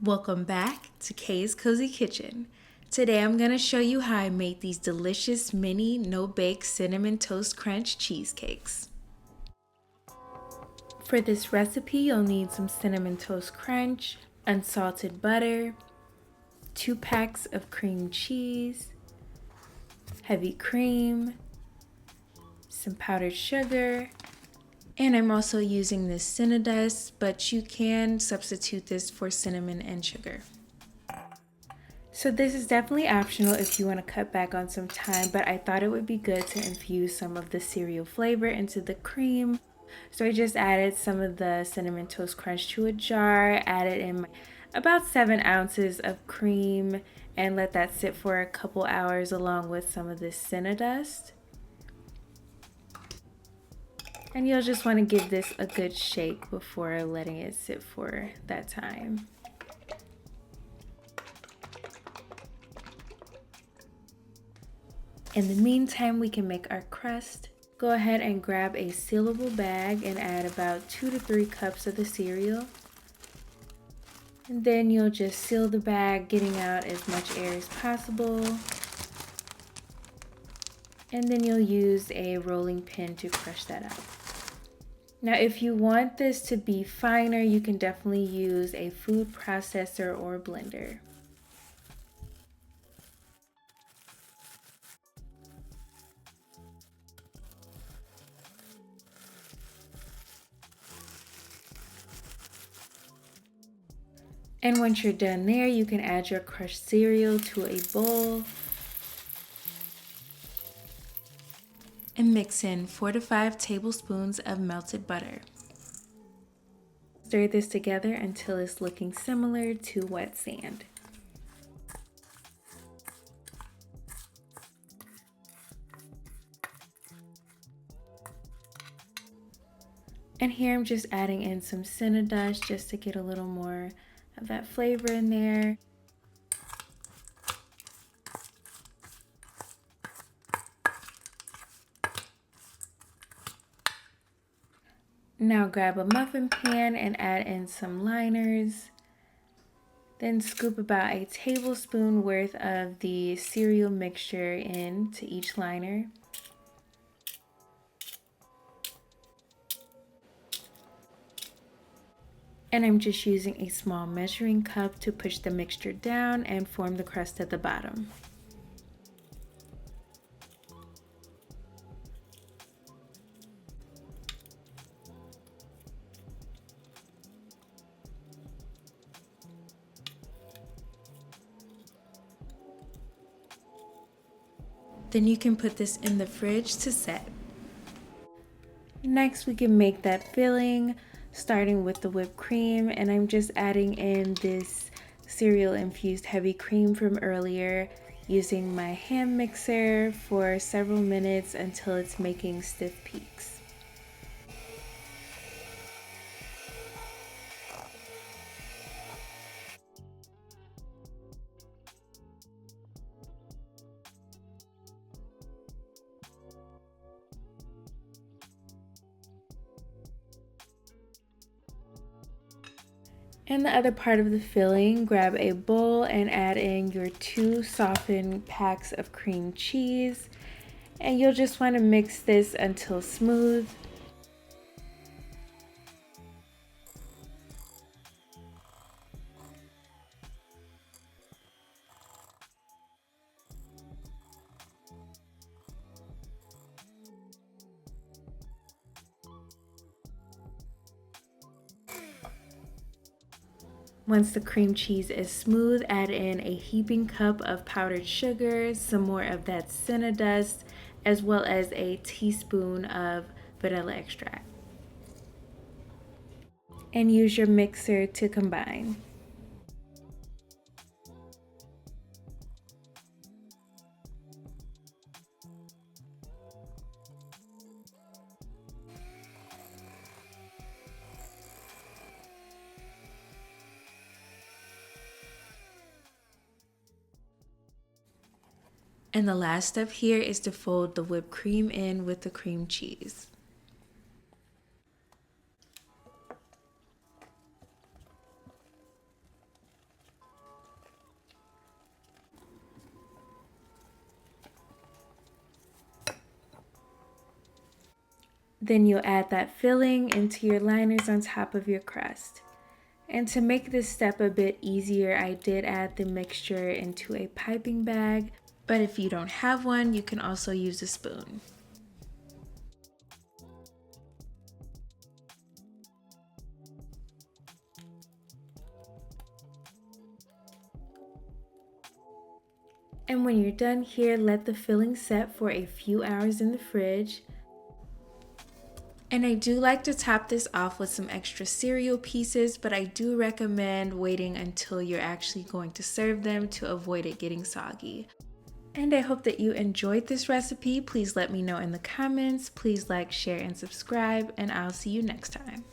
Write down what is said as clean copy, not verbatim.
Welcome back to Kay's Cozy Kitchen. Today I'm going to show you how I made these delicious mini no-bake cinnamon toast crunch cheesecakes. For this recipe, you'll need some cinnamon toast crunch, unsalted butter, 2 packs of cream cheese, heavy cream, some powdered sugar, and I'm also using this cinnadust, but you can substitute this for cinnamon and sugar. So this is definitely optional if you want to cut back on some time, but I thought it would be good to infuse some of the cereal flavor into the cream. So I just added some of the cinnamon toast crunch to a jar, added in about 7 ounces of cream, and let that sit for a couple hours along with some of this cinnadust. And you'll just want to give this a good shake before letting it sit for that time. In the meantime, we can make our crust. Go ahead and grab a sealable bag and add about 2 to 3 cups of the cereal. And then you'll just seal the bag, getting out as much air as possible. And then you'll use a rolling pin to crush that out. Now, if you want this to be finer, you can definitely use a food processor or blender. And once you're done there, you can add your crushed cereal to a bowl and mix in 4 to 5 tablespoons of melted butter. Stir this together until it's looking similar to wet sand. And here I'm just adding in some cinnadust just to get a little more of that flavor in there. Now grab a muffin pan and add in some liners. Then scoop about a tablespoon worth of the cereal mixture into each liner. And I'm just using a small measuring cup to push the mixture down and form the crust at the bottom. Then you can put this in the fridge to set. Next, we can make that filling, starting with the whipped cream, and I'm just adding in this cereal infused heavy cream from earlier, using my hand mixer for several minutes until it's making stiff peaks. And the other part of the filling, grab a bowl and add in your 2 softened packs of cream cheese. And you'll just want to mix this until smooth. Once the cream cheese is smooth, add in a heaping cup of powdered sugar, some more of that cinnadust, as well as a teaspoon of vanilla extract. And use your mixer to combine. And the last step here is to fold the whipped cream in with the cream cheese. Then you'll add that filling into your liners on top of your crust. And to make this step a bit easier, I did add the mixture into a piping bag, but if you don't have one, you can also use a spoon. And when you're done here, let the filling set for a few hours in the fridge. And I do like to top this off with some extra cereal pieces, but I do recommend waiting until you're actually going to serve them to avoid it getting soggy. And I hope that you enjoyed this recipe. Please let me know in the comments. Please like, share, and subscribe, and I'll see you next time.